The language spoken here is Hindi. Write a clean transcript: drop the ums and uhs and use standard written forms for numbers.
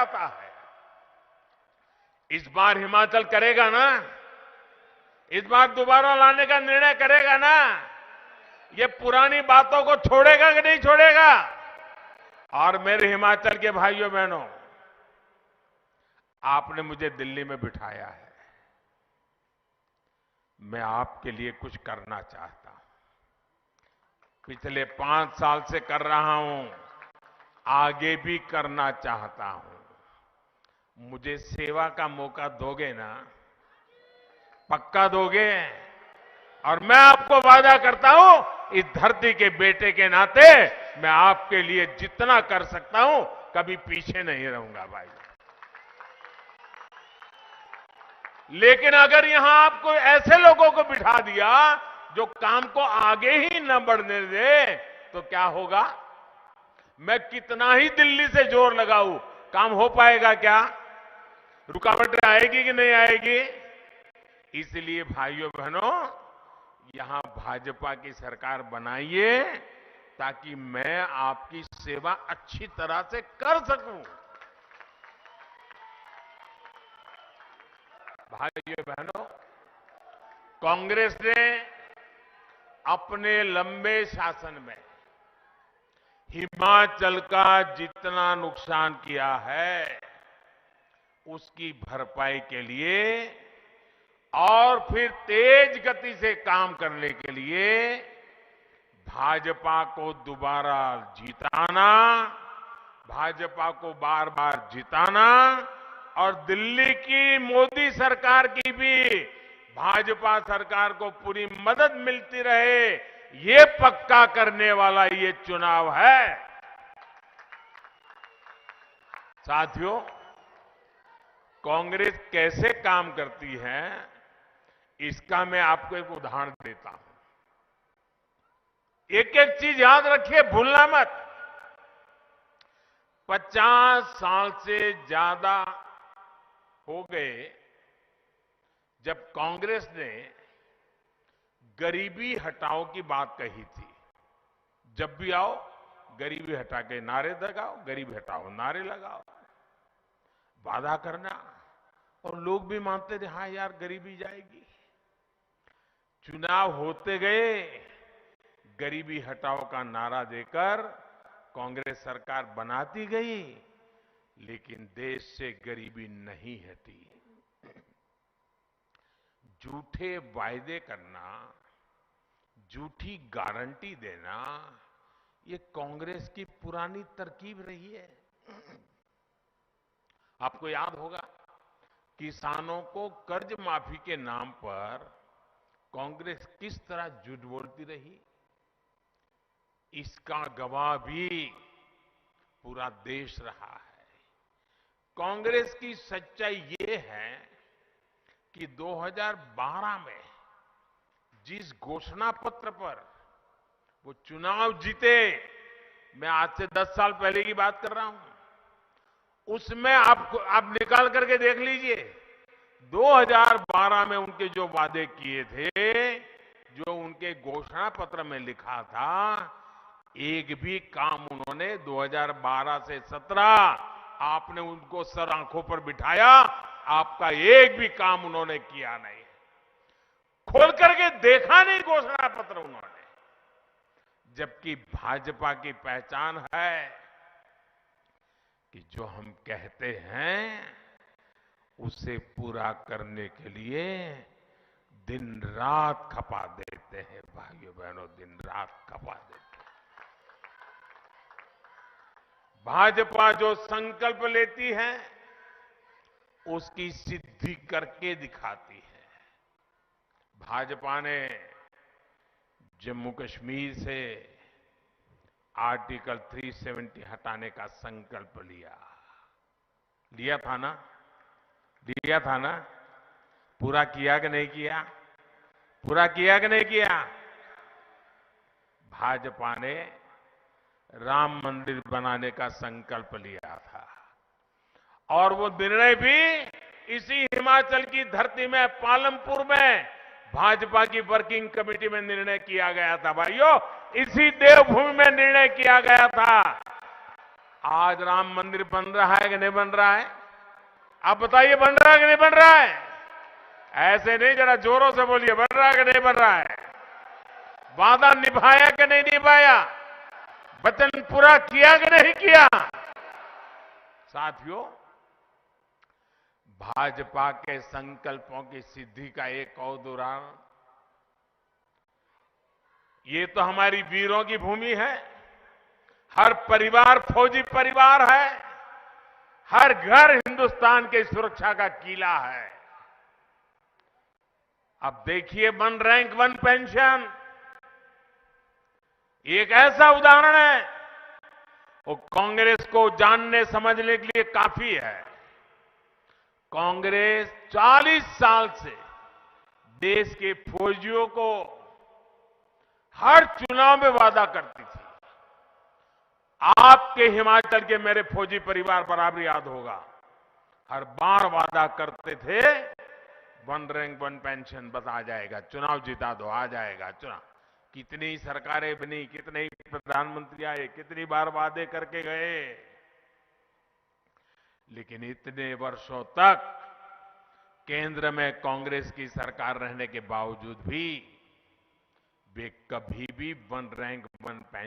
जाता है। इस बार हिमाचल करेगा ना? इस बार दोबारा लाने का निर्णय करेगा ना? ये पुरानी बातों को छोड़ेगा कि नहीं छोड़ेगा? और मेरे हिमाचल के भाइयों बहनों, आपने मुझे दिल्ली में बिठाया है, मैं आपके लिए कुछ करना चाहता हूं। पिछले 5 साल से कर रहा हूं, आगे भी करना चाहता हूं। मुझे सेवा का मौका दोगे ना? पक्का दोगे? और मैं आपको वादा करता हूं, इस धरती के बेटे के नाते मैं आपके लिए जितना कर सकता हूं, कभी पीछे नहीं रहूंगा भाई। लेकिन अगर यहां आपको ऐसे लोगों को बिठा दिया जो काम को आगे ही न बढ़ने दे, तो क्या होगा? मैं कितना ही दिल्ली से जोर लगाऊं, काम हो पाएगा क्या? रुकावटें आएगी कि नहीं आएगी? इसलिए भाइयों बहनों, यहां भाजपा की सरकार बनाइए ताकि मैं आपकी सेवा अच्छी तरह से कर सकूं। भाइयों बहनों, कांग्रेस ने अपने लंबे शासन में हिमाचल का जितना नुकसान किया है, उसकी भरपाई के लिए और फिर तेज गति से काम करने के लिए भाजपा को दोबारा जिताना, भाजपा को बार बार जिताना और दिल्ली की मोदी सरकार की भी भाजपा सरकार को पूरी मदद मिलती रहे, ये पक्का करने वाला ये चुनाव है। साथियों, कांग्रेस कैसे काम करती है, इसका मैं आपको एक उदाहरण देता हूं। एक एक चीज याद रखिए, भूलना मत। 50 साल से ज्यादा हो गए जब कांग्रेस ने गरीबी हटाओ की बात कही थी। जब भी आओ गरीबी हटा के नारे लगाओ, गरीबी हटाओ नारे लगाओ, वादा करना, और लोग भी मानते थे हाँ यार गरीबी जाएगी। चुनाव होते गए, गरीबी हटाओ का नारा देकर कांग्रेस सरकार बनाती गई, लेकिन देश से गरीबी नहीं हटी। झूठे वायदे करना, झूठी गारंटी देना, ये कांग्रेस की पुरानी तरकीब रही है। आपको याद होगा, किसानों को कर्ज माफी के नाम पर कांग्रेस किस तरह झूठ बोलती रही, इसका गवाह भी पूरा देश रहा है। कांग्रेस की सच्चाई ये है कि 2012 में जिस घोषणा पत्र पर वो चुनाव जीते, मैं आज से 10 साल पहले की बात कर रहा हूं, उसमें आप निकाल करके देख लीजिए, 2012 में उनके जो वादे किए थे, जो उनके घोषणा पत्र में लिखा था, एक भी काम उन्होंने 2012 से 17 आपने उनको सर आंखों पर बिठाया, आपका एक भी काम उन्होंने किया नहीं, खोल करके देखा नहीं घोषणा पत्र उन्होंने। जबकि भाजपा की पहचान है कि जो हम कहते हैं उसे पूरा करने के लिए दिन रात खपा देते हैं। भाइयों बहनों, दिन रात खपा देते हैं। भाजपा जो संकल्प लेती है उसकी सिद्धि करके दिखाती है। भाजपा ने जम्मू कश्मीर से आर्टिकल 370 हटाने का संकल्प लिया था ना? पूरा किया कि नहीं किया? पूरा किया कि नहीं किया? भाजपा ने राम मंदिर बनाने का संकल्प लिया था, और वो निर्णय भी इसी हिमाचल की धरती में, पालमपुर में भाजपा की वर्किंग कमेटी में निर्णय किया गया था। भाइयों, इसी देवभूमि में निर्णय किया गया था। आज राम मंदिर बन रहा है कि नहीं बन रहा है? आप बताइए, बन रहा है कि नहीं बन रहा है? ऐसे नहीं, जरा जोरों से बोलिए, बन रहा है कि नहीं बन रहा है? वादा निभाया कि नहीं निभाया? वचन पूरा किया कि नहीं किया? साथियों, भाजपा के संकल्पों की सिद्धि का एक और उदाहरण, ये तो हमारी वीरों की भूमि है। हर परिवार फौजी परिवार है। हर घर हिंदुस्तान की सुरक्षा का किला है। अब देखिए, वन रैंक वन पेंशन एक ऐसा उदाहरण है, वो कांग्रेस को जानने समझने के लिए काफी है। कांग्रेस 40 साल से देश के फौजियों को हर चुनाव में वादा करती थी। आपके हिमाचल के मेरे फौजी परिवार पर आप याद होगा, हर बार वादा करते थे, वन रैंक वन पेंशन बस आ जाएगा, चुनाव जिता दो, आ जाएगा चुनाव। कितनी सरकारें बनी, कितने ही प्रधानमंत्री आए, कितनी बार वादे करके गए, लेकिन इतने वर्षों तक केंद्र में कांग्रेस की सरकार रहने के बावजूद भी वे कभी भी वन रैंक वन पेंशन